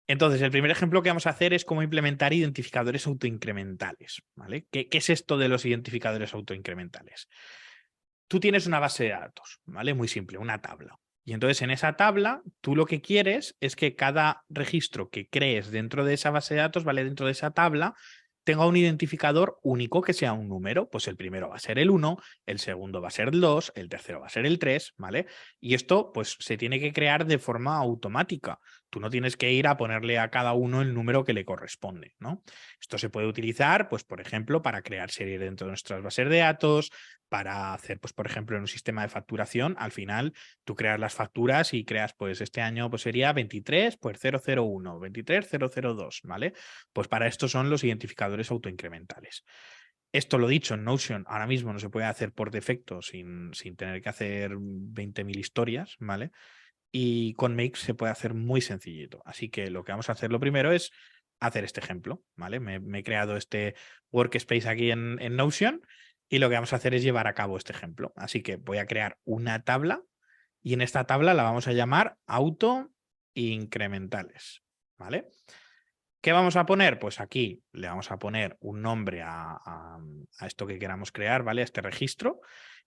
Entonces, el primer ejemplo que vamos a hacer es cómo implementar identificadores autoincrementales, ¿vale? ¿Qué es esto de los identificadores autoincrementales? Tú tienes una base de datos, ¿vale? Muy simple, una tabla. Y entonces en esa tabla, tú lo que quieres es que cada registro que crees dentro de esa base de datos, ¿vale? Dentro de esa tabla, tenga un identificador único que sea un número. Pues el primero va a ser el 1, el segundo va a ser el 2, el tercero va a ser el 3, ¿vale? Y esto pues se tiene que crear de forma automática. Tú no tienes que ir a ponerle a cada uno el número que le corresponde, ¿no? Esto se puede utilizar, pues por ejemplo, para crear series dentro de nuestras bases de datos, para hacer, pues, por ejemplo, en un sistema de facturación, al final tú creas las facturas y creas, pues, este año pues sería 23, pues 001, 23, 002, ¿vale? Pues para esto son los identificadores autoincrementales. Esto lo dicho, en Notion ahora mismo no se puede hacer por defecto sin tener que hacer 20.000 historias, ¿vale? Y con Make se puede hacer muy sencillito. Así que lo que vamos a hacer lo primero es hacer este ejemplo, ¿vale? Me he creado este workspace aquí en Notion y lo que vamos a hacer es llevar a cabo este ejemplo. Así que voy a crear una tabla y en esta tabla la vamos a llamar auto incrementales, ¿vale? ¿Qué vamos a poner? Pues aquí le vamos a poner un nombre a esto que queramos crear, ¿vale? A este registro.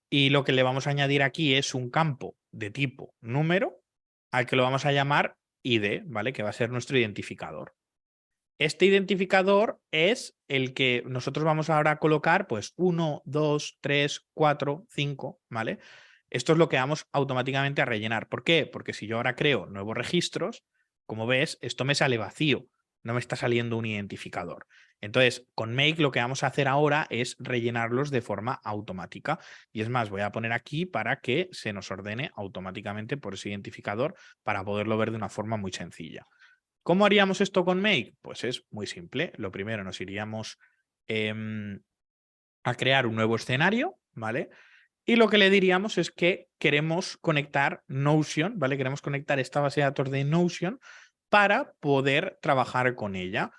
Y lo que le vamos a añadir aquí es un campo de tipo número al que lo vamos a llamar ID, ¿vale? Que va a ser nuestro identificador. Este identificador es el que nosotros vamos ahora a colocar, pues 1, 2, 3, 4, 5, ¿vale? Esto es lo que vamos automáticamente a rellenar. ¿Por qué? Porque si yo ahora creo nuevos registros, como ves, esto me sale vacío, no me está saliendo un identificador. Entonces, con Make lo que vamos a hacer ahora es rellenarlos de forma automática. Y es más, voy a poner aquí para que se nos ordene automáticamente por ese identificador para poderlo ver de una forma muy sencilla. ¿Cómo haríamos esto con Make? Pues es muy simple. Lo primero nos iríamos a crear un nuevo escenario, ¿vale? Y lo que le diríamos es que queremos conectar Notion, ¿vale? Queremos conectar esta base de datos de Notion para poder trabajar con ella.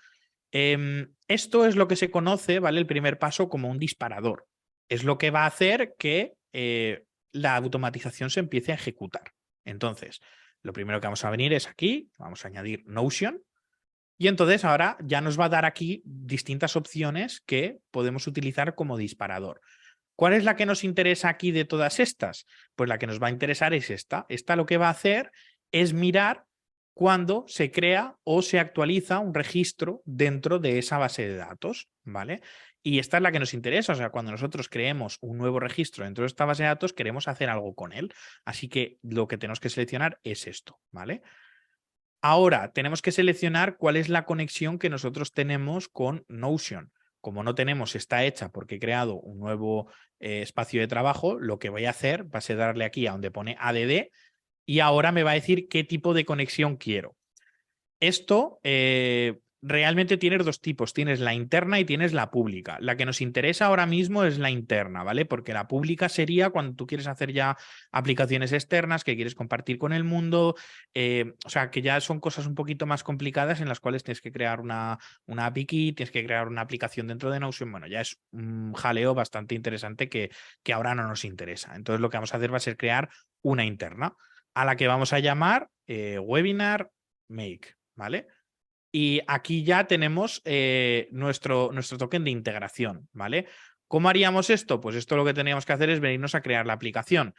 Esto es lo que se conoce, ¿vale? El primer paso como un disparador. Es lo que va a hacer que la automatización se empiece a ejecutar. Entonces, lo primero que vamos a venir es aquí, vamos a añadir Notion, y entonces ahora ya nos va a dar aquí distintas opciones que podemos utilizar como disparador. ¿Cuál es la que nos interesa aquí de todas estas? Pues la que nos va a interesar es esta. Esta lo que va a hacer es mirar cuando se crea o se actualiza un registro dentro de esa base de datos, ¿vale? Y esta es la que nos interesa, o sea, cuando nosotros creemos un nuevo registro dentro de esta base de datos, queremos hacer algo con él. Así que lo que tenemos que seleccionar es esto, ¿vale? Ahora, tenemos que seleccionar cuál es la conexión que nosotros tenemos con Notion. Como no tenemos, está hecha porque he creado un nuevo espacio de trabajo, lo que voy a hacer va a ser darle aquí a donde pone ADD y ahora me va a decir qué tipo de conexión quiero. Esto realmente tienes dos tipos, tienes la interna y tienes la pública. La que nos interesa ahora mismo es la interna, ¿vale? Porque la pública sería cuando tú quieres hacer ya aplicaciones externas que quieres compartir con el mundo, o sea, que ya son cosas un poquito más complicadas en las cuales tienes que crear una API key, tienes que crear una aplicación dentro de Notion, bueno, ya es un jaleo bastante interesante que ahora no nos interesa. Entonces lo que vamos a hacer va a ser crear una interna a la que vamos a llamar Webinar Make. ¿Vale? Y aquí ya tenemos nuestro token de integración, ¿vale? ¿Cómo haríamos esto? Pues esto lo que teníamos que hacer es venirnos a crear la aplicación.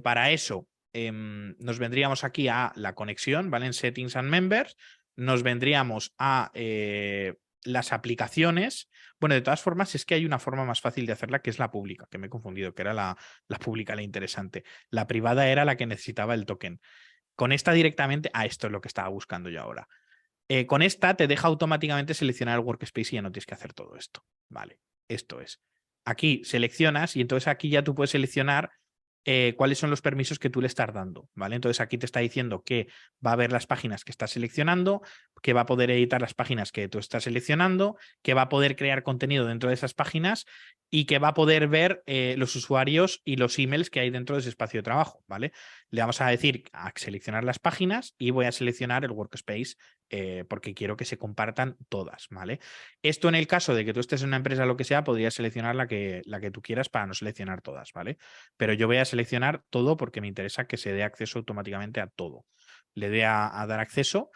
Para eso nos vendríamos aquí a la conexión, ¿vale? En Settings and Members, nos vendríamos a las aplicaciones. Bueno, de todas formas, es que hay una forma más fácil de hacerla que es la pública, que me he confundido, que era la pública la interesante. La privada era la que necesitaba el token. Con esta directamente, esto es lo que estaba buscando yo ahora. Con esta te deja automáticamente seleccionar el workspace y ya no tienes que hacer todo esto. Vale, esto es. Aquí seleccionas y entonces aquí ya tú puedes seleccionar cuáles son los permisos que tú le estás dando, ¿vale? Entonces aquí te está diciendo que va a ver las páginas que estás seleccionando, que va a poder editar las páginas que tú estás seleccionando, que va a poder crear contenido dentro de esas páginas y que va a poder ver los usuarios y los emails que hay dentro de ese espacio de trabajo, ¿vale? Le vamos a decir a seleccionar las páginas y voy a seleccionar el workspace porque quiero que se compartan todas, ¿vale? Esto en el caso de que tú estés en una empresa o lo que sea, podrías seleccionar la que tú quieras para no seleccionar todas, ¿vale? Pero yo voy a seleccionar todo porque me interesa que se dé acceso automáticamente a todo. Le dé a dar acceso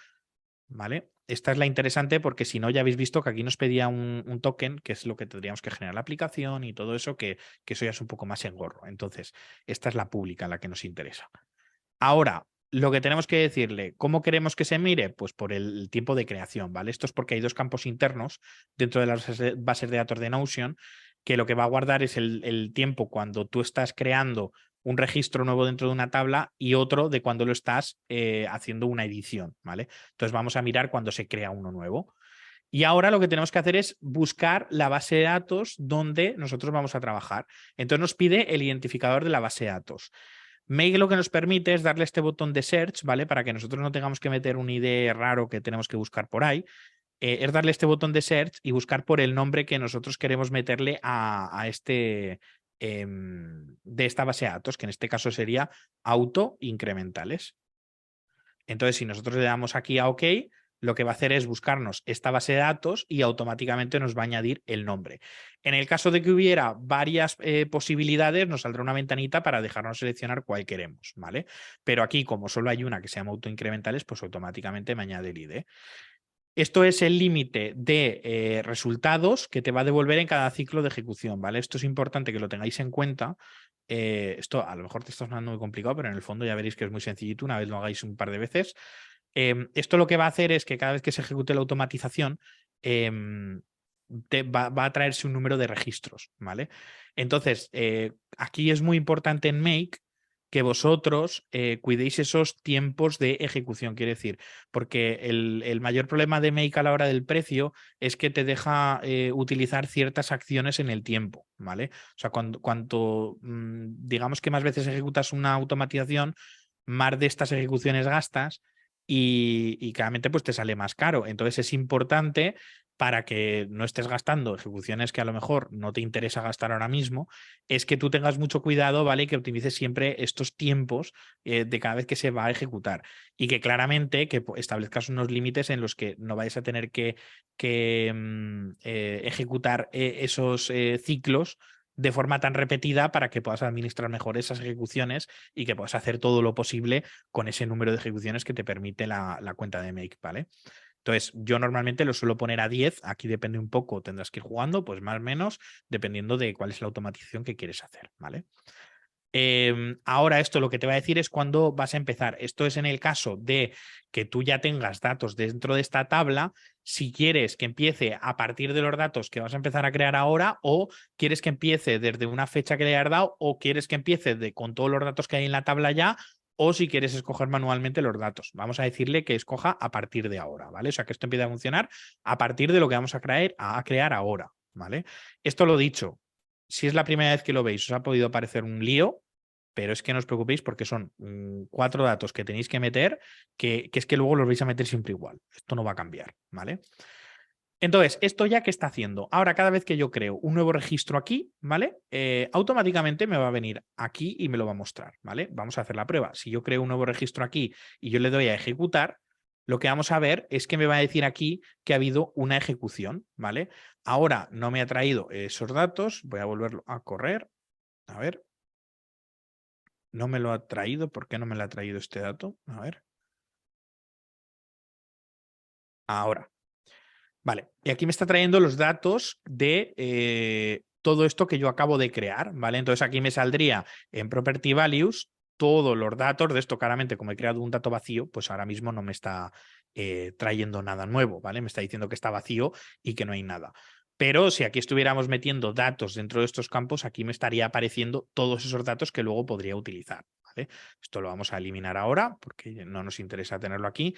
¿vale? Esta es la interesante porque si no ya habéis visto que aquí nos pedía un token, que es lo que tendríamos que generar la aplicación y todo eso, que eso ya es un poco más engorro. Entonces, esta es la pública, la que nos interesa. Ahora, lo que tenemos que decirle, ¿cómo queremos que se mire? Pues por el tiempo de creación, ¿vale? Esto es porque hay dos campos internos dentro de las bases de datos de Notion, que lo que va a guardar es el tiempo cuando tú estás creando un registro nuevo dentro de una tabla y otro de cuando lo estás haciendo una edición, ¿vale? Entonces vamos a mirar cuando se crea uno nuevo. Y ahora lo que tenemos que hacer es buscar la base de datos donde nosotros vamos a trabajar. Entonces nos pide el identificador de la base de datos. Make lo que nos permite es darle este botón de search, ¿vale? Para que nosotros no tengamos que meter un ID raro que tenemos que buscar por ahí. Es darle este botón de search y buscar por el nombre que nosotros queremos meterle a este de esta base de datos, que en este caso sería auto incrementales. Entonces, si nosotros le damos aquí a OK, lo que va a hacer es buscarnos esta base de datos y automáticamente nos va a añadir el nombre. En el caso de que hubiera varias posibilidades, nos saldrá una ventanita para dejarnos seleccionar cuál queremos, ¿vale? Pero aquí, como solo hay una que se llama autoincrementales, pues automáticamente me añade el ID. Esto es el límite de resultados que te va a devolver en cada ciclo de ejecución, ¿vale? Esto es importante que lo tengáis en cuenta. Esto a lo mejor te está sonando muy complicado, pero en el fondo ya veréis que es muy sencillito una vez lo hagáis un par de veces. Esto lo que va a hacer es que cada vez que se ejecute la automatización, va a traerse un número de registros, ¿vale? Entonces, aquí es muy importante en Make que vosotros cuidéis esos tiempos de ejecución, quiere decir, porque el mayor problema de Make a la hora del precio es que te deja utilizar ciertas acciones en el tiempo, ¿vale? O sea, cuanto digamos que más veces ejecutas una automatización, más de estas ejecuciones gastas y claramente pues te sale más caro. Entonces es importante para que no estés gastando ejecuciones que a lo mejor no te interesa gastar ahora mismo, es que tú tengas mucho cuidado, ¿vale? Y que optimices siempre estos tiempos de cada vez que se va a ejecutar y que claramente que establezcas unos límites en los que no vayas a tener que ejecutar esos ciclos de forma tan repetida para que puedas administrar mejor esas ejecuciones y que puedas hacer todo lo posible con ese número de ejecuciones que te permite la cuenta de Make, ¿vale? Entonces, yo normalmente lo suelo poner a 10, aquí depende un poco, tendrás que ir jugando, pues más o menos, dependiendo de cuál es la automatización que quieres hacer, ¿vale? Ahora esto lo que te va a decir es cuándo vas a empezar. Esto es en el caso de que tú ya tengas datos dentro de esta tabla, si quieres que empiece a partir de los datos que vas a empezar a crear ahora o quieres que empiece desde una fecha que le hayas dado o quieres que empiece con todos los datos que hay en la tabla ya o si quieres escoger manualmente los datos. Vamos a decirle que escoja a partir de ahora, ¿vale? O sea, que esto empiece a funcionar a partir de lo que vamos a crear ahora, ¿vale? Esto lo dicho, si es la primera vez que lo veis, os ha podido parecer un lío, pero es que no os preocupéis porque son 4 datos que tenéis que meter que es que luego los vais a meter siempre igual. Esto no va a cambiar, ¿vale? Entonces, ¿esto ya qué está haciendo? Ahora, cada vez que yo creo un nuevo registro aquí, ¿vale? Automáticamente me va a venir aquí y me lo va a mostrar, ¿vale? Vamos a hacer la prueba. Si yo creo un nuevo registro aquí y yo le doy a ejecutar, lo que vamos a ver es que me va a decir aquí que ha habido una ejecución, ¿vale? Ahora no me ha traído esos datos, voy a volverlo a correr, a ver. No me lo ha traído, ¿por qué no me lo ha traído este dato? A ver. Ahora. Vale, y aquí me está trayendo los datos de todo esto que yo acabo de crear, ¿vale? Entonces aquí me saldría en Property Values todos los datos de esto. Claramente, como he creado un dato vacío, pues ahora mismo no me está trayendo nada nuevo, ¿vale? Me está diciendo que está vacío y que no hay nada. Pero si aquí estuviéramos metiendo datos dentro de estos campos, aquí me estaría apareciendo todos esos datos que luego podría utilizar, ¿vale? Esto lo vamos a eliminar ahora porque no nos interesa tenerlo aquí.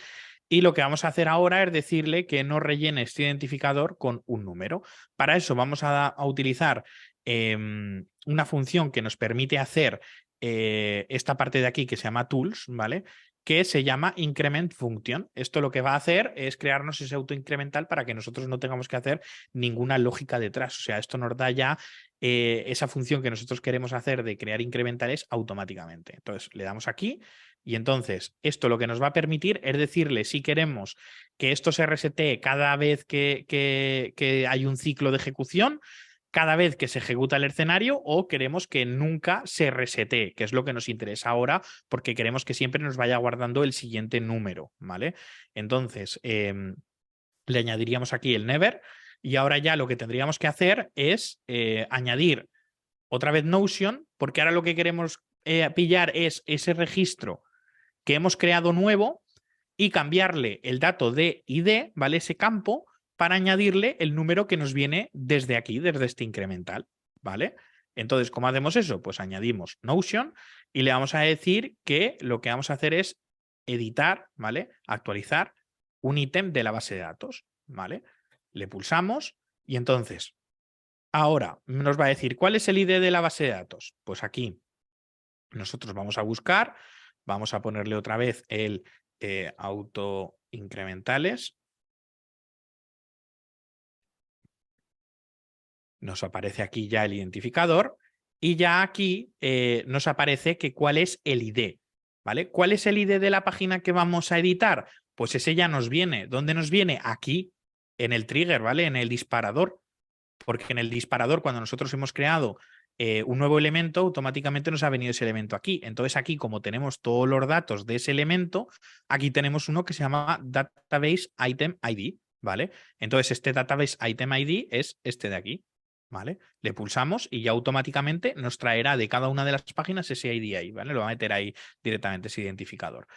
Y lo que vamos a hacer ahora es decirle que no rellene este identificador con un número. Para eso vamos a utilizar una función que nos permite hacer esta parte de aquí que se llama tools, ¿vale? Que se llama increment function. Esto lo que va a hacer es crearnos ese autoincremental para que nosotros no tengamos que hacer ninguna lógica detrás. O sea, esto nos da ya esa función que nosotros queremos hacer de crear incrementales automáticamente. Entonces, le damos aquí y entonces esto lo que nos va a permitir es decirle si queremos que esto se resetee cada vez que hay un ciclo de ejecución, cada vez que se ejecuta el escenario o queremos que nunca se resetee, que es lo que nos interesa ahora porque queremos que siempre nos vaya guardando el siguiente número, ¿vale? Entonces, le añadiríamos aquí el never y ahora ya lo que tendríamos que hacer es añadir otra vez Notion, porque ahora lo que queremos pillar es ese registro que hemos creado nuevo y cambiarle el dato de ID, ¿vale? Ese campo, para añadirle el número que nos viene desde aquí, desde este incremental, ¿vale? Entonces, ¿cómo hacemos eso? Pues añadimos Notion y le vamos a decir que lo que vamos a hacer es editar, ¿vale? Actualizar un ítem de la base de datos, ¿vale? Le pulsamos y entonces, ahora nos va a decir, ¿cuál es el ID de la base de datos? Pues aquí nosotros vamos a buscar, vamos a ponerle otra vez el auto incrementales. Nos aparece aquí ya el identificador y ya aquí nos aparece que cuál es el ID, ¿vale? ¿Cuál es el ID de la página que vamos a editar? Pues ese ya nos viene. ¿Dónde nos viene? Aquí, en el trigger, ¿vale? En el disparador. Porque en el disparador, cuando nosotros hemos creado un nuevo elemento, automáticamente nos ha venido ese elemento aquí. Entonces aquí, como tenemos todos los datos de ese elemento, aquí tenemos uno que se llama Database Item ID, ¿vale? Entonces este Database Item ID es este de aquí, ¿vale? Le pulsamos y ya automáticamente nos traerá de cada una de las páginas ese ID ahí, ¿vale? Lo va a meter ahí directamente ese identificador.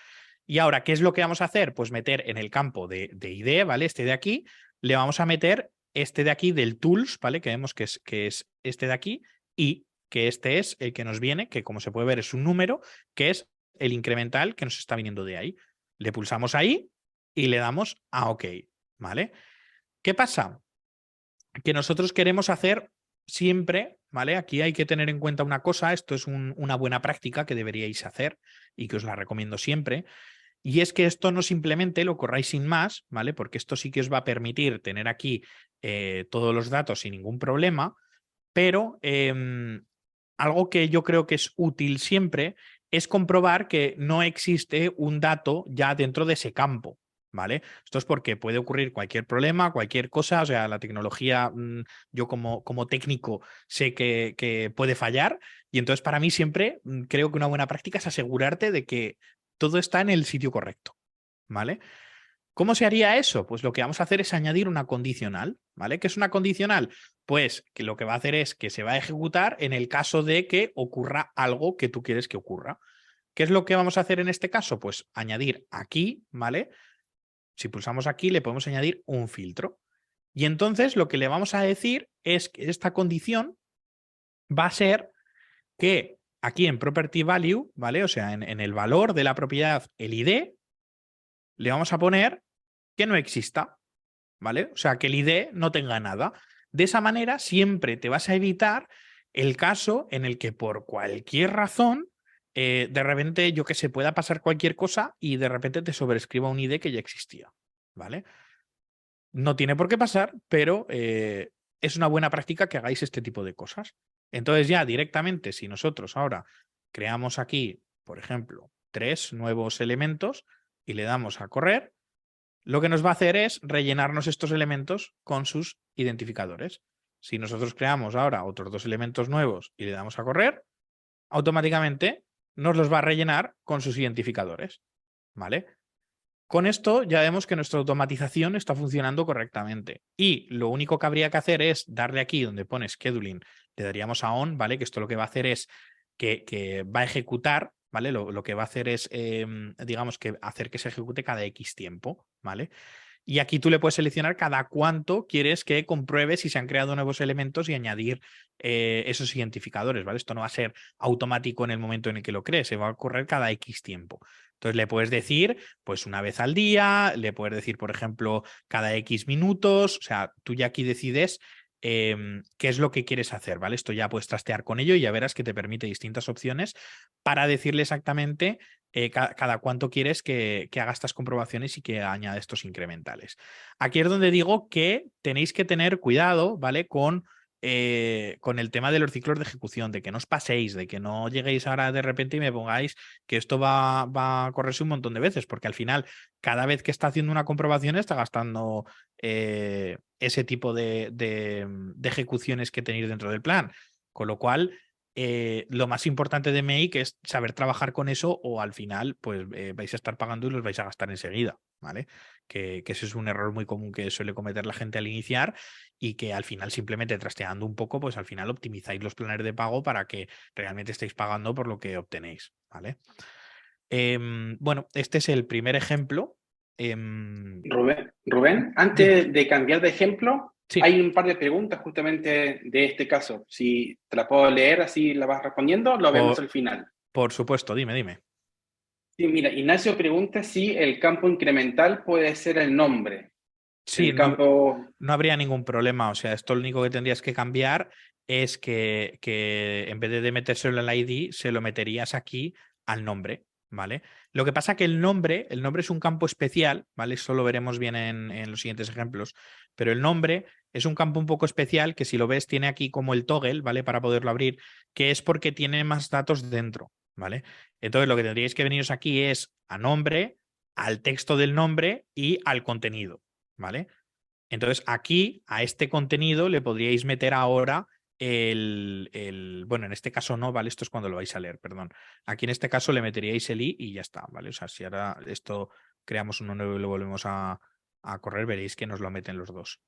Y ahora, ¿qué es lo que vamos a hacer? Pues meter en el campo de ID, ¿vale? Este de aquí, le vamos a meter este de aquí del tools, ¿vale? Que vemos que es este de aquí y que este es el que nos viene, que como se puede ver es un número, que es el incremental que nos está viniendo de ahí. Le pulsamos ahí y le damos a OK, ¿vale? ¿Qué pasa? Que nosotros queremos hacer siempre, ¿vale? Aquí hay que tener en cuenta una cosa, esto es una buena práctica que deberíais hacer y que os la recomiendo siempre, y es que esto no simplemente lo corráis sin más, ¿vale? Porque esto sí que os va a permitir tener aquí todos los datos sin ningún problema, pero algo que yo creo que es útil siempre es comprobar que no existe un dato ya dentro de ese campo, ¿vale? Esto es porque puede ocurrir cualquier problema, cualquier cosa, o sea, la tecnología, yo como técnico sé que puede fallar y entonces para mí siempre creo que una buena práctica es asegurarte de que todo está en el sitio correcto, ¿vale? ¿Cómo se haría eso? Pues lo que vamos a hacer es añadir una condicional, ¿vale? ¿Qué es una condicional? Pues que lo que va a hacer es que se va a ejecutar en el caso de que ocurra algo que tú quieres que ocurra. ¿Qué es lo que vamos a hacer en este caso? Pues añadir aquí, ¿vale? Si pulsamos aquí le podemos añadir un filtro. Y entonces lo que le vamos a decir es que esta condición va a ser que aquí en property value, ¿vale? O sea, en el valor de la propiedad, el ID, le vamos a poner que no exista, ¿vale? O sea, que el ID no tenga nada. De esa manera siempre te vas a evitar el caso en el que por cualquier razón de repente, yo que sé, pueda pasar cualquier cosa y de repente te sobrescriba un ID que ya existía, ¿vale? No tiene por qué pasar, pero es una buena práctica que hagáis este tipo de cosas. Entonces ya directamente, si nosotros ahora creamos aquí, por ejemplo, 3 nuevos elementos y le damos a correr, lo que nos va a hacer es rellenarnos estos elementos con sus identificadores. Si nosotros creamos ahora otros 2 elementos nuevos y le damos a correr, automáticamente nos los va a rellenar con sus identificadores, ¿vale? Con esto ya vemos que nuestra automatización está funcionando correctamente. Y lo único que habría que hacer es darle aquí donde pone scheduling, le daríamos a on, ¿vale? Que esto lo que va a hacer es que va a ejecutar, ¿vale? Lo que va a hacer es, digamos, que hacer que se ejecute cada X tiempo, ¿vale? Y aquí tú le puedes seleccionar cada cuánto quieres que compruebe si se han creado nuevos elementos y añadir esos identificadores, ¿vale? Esto no va a ser automático en el momento en el que lo crees, se va a ocurrir cada X tiempo. Entonces le puedes decir, pues una vez al día, le puedes decir, por ejemplo, cada X minutos, o sea, tú ya aquí decides qué es lo que quieres hacer, ¿vale? Esto ya puedes trastear con ello y ya verás que te permite distintas opciones para decirle exactamente cada cuánto quieres que haga estas comprobaciones y que añada estos incrementales. Aquí es donde digo que tenéis que tener cuidado, ¿vale? Con con el tema de los ciclos de ejecución, de que no os paséis, de que no lleguéis ahora de repente y me pongáis que esto va a correrse un montón de veces, porque al final, cada vez que está haciendo una comprobación, está gastando ese tipo de ejecuciones que tenéis dentro del plan. Con lo cual, lo más importante de Make es saber trabajar con eso o al final pues vais a estar pagando y los vais a gastar enseguida, ¿vale? Que ese es un error muy común que suele cometer la gente al iniciar y que al final simplemente trasteando un poco pues al final optimizáis los planes de pago para que realmente estéis pagando por lo que obtenéis, ¿vale? Bueno, este es el primer ejemplo. Rubén, Dime. antes de cambiar de ejemplo, Sí, hay un par de preguntas justamente de este caso. Si te la puedo leer, así la vas respondiendo, lo vemos por, al final. por supuesto, dime. Sí, mira, Ignacio pregunta si el campo incremental puede ser el nombre. Sí, El no, campo... no habría ningún problema. O sea, esto lo único que tendrías que cambiar es que en vez de metérselo en el ID, se lo meterías aquí al nombre, ¿vale? Lo que pasa que el nombre es un campo especial, ¿vale? Eso lo veremos bien en los siguientes ejemplos, pero el nombre es un campo un poco especial que si lo ves tiene aquí como el toggle, ¿vale? Para poderlo abrir, que es porque tiene más datos dentro, ¿vale? Entonces lo que tendríais que veniros aquí es a nombre, al texto del nombre y al contenido, ¿vale? Entonces, aquí, a este contenido, le podríais meter ahora bueno, en este caso no, ¿vale? Esto es cuando lo vais a leer, perdón. Aquí en este caso le meteríais el i y ya está, ¿vale? O sea, si ahora esto creamos uno nuevo y lo volvemos a correr, veréis que nos lo meten los dos,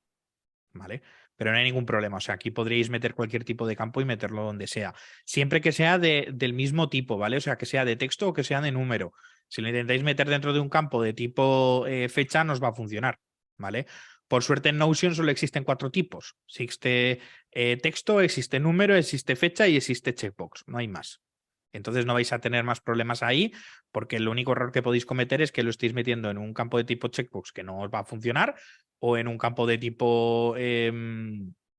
¿vale? Pero no hay ningún problema, o sea, aquí podríais meter cualquier tipo de campo y meterlo donde sea, siempre que sea del mismo tipo, ¿vale? O sea, que sea de texto o que sea de número. Si lo intentáis meter dentro de un campo de tipo fecha, no os va a funcionar, ¿vale? Por suerte en Notion solo existen 4 tipos. Existe texto, existe número, existe fecha y existe checkbox, no hay más. Entonces no vais a tener más problemas ahí porque el único error que podéis cometer es que lo estéis metiendo en un campo de tipo checkbox que no os va a funcionar o en un campo de tipo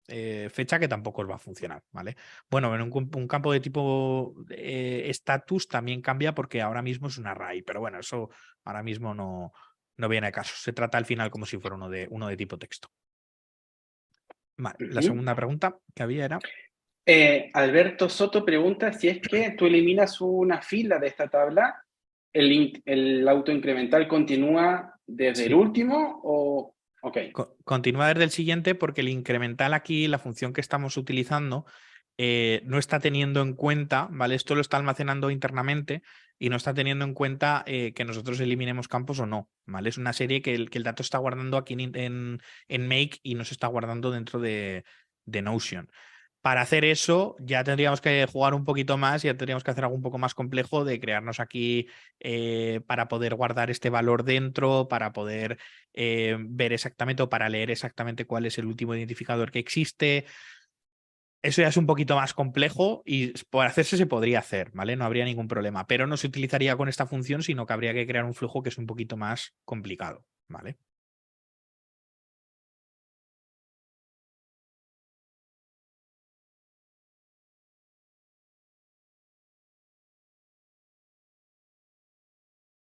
fecha que tampoco os va a funcionar, ¿vale? Bueno, en un campo de tipo status también cambia porque ahora mismo es un array, pero bueno, eso ahora mismo no viene a caso. Se trata al final como si fuera uno de tipo texto. Vale, la Ujú. segunda pregunta que había era... Alberto Soto pregunta si es que tú eliminas una fila de esta tabla, el auto incremental continúa desde el Sí, último o... Ok. continúa desde el siguiente porque el incremental aquí, la función que estamos utilizando, no está teniendo en cuenta, ¿vale? Esto lo está almacenando internamente y no está teniendo en cuenta que nosotros eliminemos campos o no, ¿vale? Es una serie que el dato está guardando aquí en Make y no se está guardando dentro de Notion. Para hacer eso ya tendríamos que jugar un poquito más, ya tendríamos que hacer algo un poco más complejo de crearnos aquí para poder guardar este valor dentro, para poder ver exactamente o para leer exactamente cuál es el último identificador que existe. Eso ya es un poquito más complejo y por hacerse se podría hacer, ¿vale? No habría ningún problema, pero no se utilizaría con esta función, sino que habría que crear un flujo que es un poquito más complicado, ¿vale?